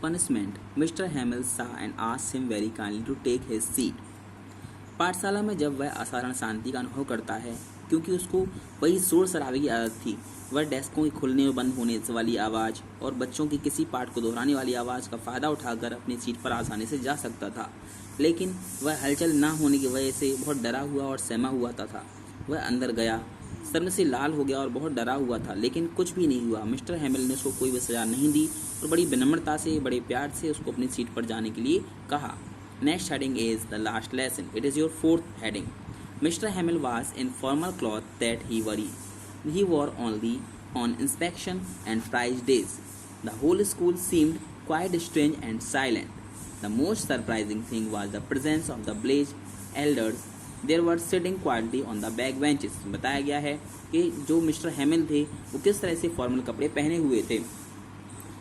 punishment, Mr. Hamill saw and asked him very kindly to take his seat. पाठशाला में जब वह असाधारण शांति का अनुभव करता है, क्योंकि उसको वही शोर शराबे की आदत थी, वह डेस्कों के खुलने और बंद होने वाली आवाज़ और बच्चों की किसी पाठ को दोहराने वाली आवाज़ का फ़ायदा उठाकर अपनी सीट पर आसानी से जा सकता था। लेकिन वह हलचल ना होने की वजह से बहुत डरा हुआ और सहमा हुआ था। वह अंदर गया, शर्म से लाल हो गया और बहुत डरा हुआ था, लेकिन कुछ भी नहीं हुआ। मिस्टर हैमिल ने उसको कोई भी सजा नहीं दी और बड़ी विनम्रता से, बड़े प्यार से उसको अपनी सीट पर जाने के लिए कहा। Next heading is the last lesson. It is your fourth heading. Mr. Hamill was in formal clothes that he wore only on inspection and prize days. The whole school seemed quite strange and silent. The most surprising thing was the presence of the village elders. They were sitting quietly on the back benches. बताया गया है कि जो mister हैमिल थे वो किस तरह से फॉर्मल कपड़े पहने हुए थे।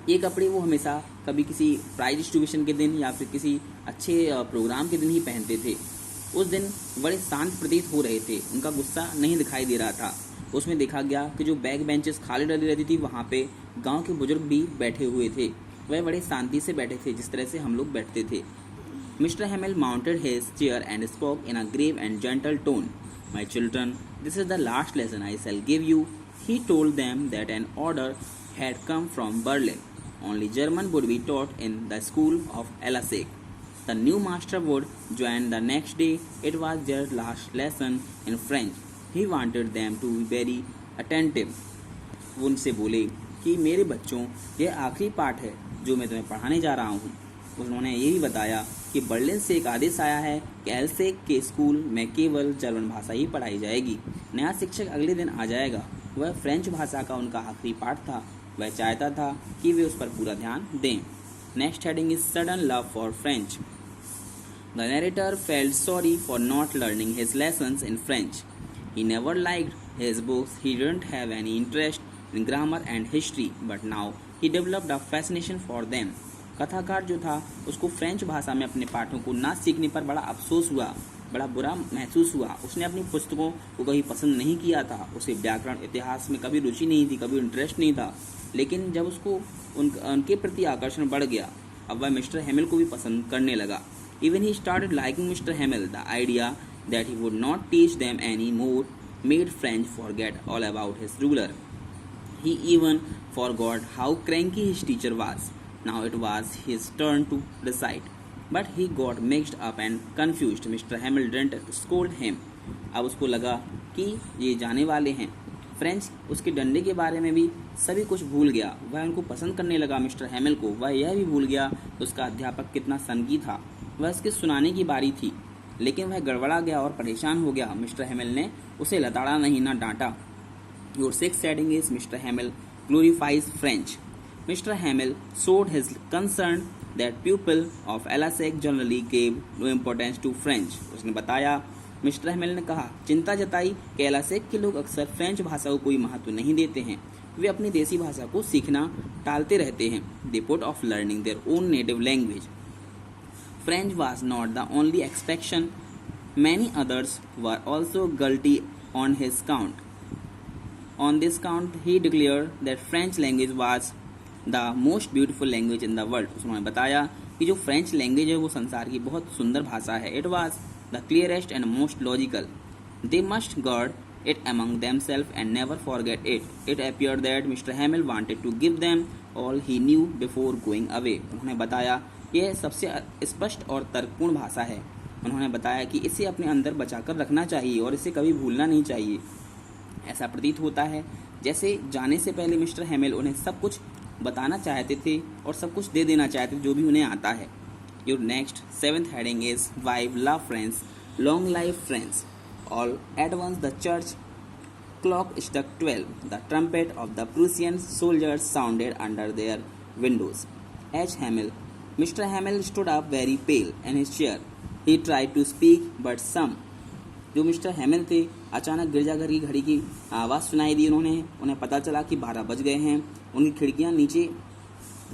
ये कपड़े वो हमेशा कभी किसी प्राइज डिस्ट्रीब्यूशन के दिन या फिर किसी अच्छे प्रोग्राम के दिन ही पहनते थे। उस दिन बड़े शांत प्रतीत हो रहे थे, उनका गुस्सा नहीं दिखाई दे रहा था। उसमें देखा गया कि जो बैक बेंचेस खाली डली रहती थी वहाँ पे गांव के बुजुर्ग भी बैठे हुए थे। वह बड़े शांति से बैठे थे, जिस तरह से हम लोग बैठते थे। Mister हैमिल mounted his chair and spoke in a grave and gentle tone. My children, this is the last lesson I shall give you. He told them that an order had come from Berlin. Only German would be taught in the school of Elsass. The new master would join the next day. It was their last lesson in French. He wanted them to be very attentive. वो उनसे बोले कि मेरे बच्चों, यह आखिरी पाठ है जो मैं तुम्हें पढ़ाने जा रहा हूँ। उन्होंने ये भी बताया कि बर्लिन से एक आदेश आया है कि एल्सेक के स्कूल में केवल जर्मन भाषा ही पढ़ाई जाएगी। नया शिक्षक अगले दिन आ जाएगा। वह फ्रेंच भाषा का उनका आखिरी पाठ था। वह चाहता था कि वे उस पर पूरा ध्यान दें। Next heading is sudden love for French. The narrator felt sorry for not learning his lessons in French. He never liked his books. He didn't have any interest in grammar and history, but now he developed a fascination for them. कथाकार जो था उसको French भाषा में अपने पाठों को ना सीखने पर बड़ा अफसोस हुआ, बड़ा बुरा महसूस हुआ। उसने अपनी पुस्तकों को कभी पसंद नहीं किया था। उसे व्याकरण, इतिहास में कभी रुचि नहीं थी, कभी इंटरेस्ट नहीं था। लेकिन जब उसको उनके प्रति आकर्षण बढ़ गया, अब वह मिस्टर हैमिल को भी पसंद करने लगा। Even he started liking mister Hamel. The idea that he would not teach them any more made French forget all about his ruler. He even forgot how cranky his teacher was. Now it was his turn to decide, but he got mixed up and confused. Mister Hamel didn't scold him. अब उसको लगा कि ये जाने वाले हैं। French, उसके डंडे के बारे में भी सभी कुछ भूल गया। वह उनको पसंद करने लगा मिस्टर हैमिल को। वह यह भी भूल गया उसका अध्यापक कितना सनकी था। वह उसके सुनाने की बारी थी, लेकिन वह गड़बड़ा गया और परेशान हो गया। मिस्टर हैमिल ने उसे लताड़ा नहीं, ना डांटा। Your sixth heading is mister हैमिल glorifies French. Mister हैमिल showed his concern that pupils of Elsass generally gave no importance to French. उसने बताया, मिस्टर हैमिल ने कहा, चिंता जताई कि एलासेक के लोग अक्सर फ्रेंच भाषा को कोई महत्व नहीं देते हैं। वे अपनी देसी भाषा को सीखना टालते रहते हैं। They put off learning their own native language. French was not the only exception. Many others were also guilty on his count. On this count, he declared that French language was the most beautiful language in the world. उन्होंने बताया कि जो French language है वो संसार की बहुत सुंदर भाषा है। It was the clearest and most logical. They must guard it among themselves and never forget it. It appeared that Mr. Hamill wanted to give them all he knew before going away. उन्होंने बताया यह सबसे स्पष्ट और तर्कपूर्ण भाषा है। उन्होंने बताया कि इसे अपने अंदर बचाकर रखना चाहिए और इसे कभी भूलना नहीं चाहिए। ऐसा प्रतीत होता है जैसे जाने से पहले मिस्टर हैमिल उन्हें सब कुछ बताना चाहते थे और सब कुछ दे देना चाहते थे जो भी उन्हें आता है। Your next seventh heading is Vive La France, Long Live France. All at once the church clock struck 12. The trumpet of the Prussian soldiers sounded under their windows. H. Hamel. Mr. Hamel stood up very pale in his chair. He tried to speak, but some. जो mister हैमिल थे, अचानक गिरजाघर की घड़ी की आवाज़ सुनाई दी। उन्हें पता चला कि 12 बज गए हैं। उनकी खिड़कियां नीचे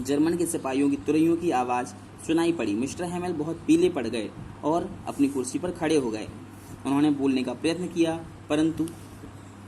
जर्मन के सिपाहियों की तुरैयों की आवाज़ सुनाई पड़ी। मिस्टर हैमिल बहुत पीले पड़ गए और अपनी कुर्सी पर खड़े हो गए। उन्होंने बोलने का प्रयत्न किया, परंतु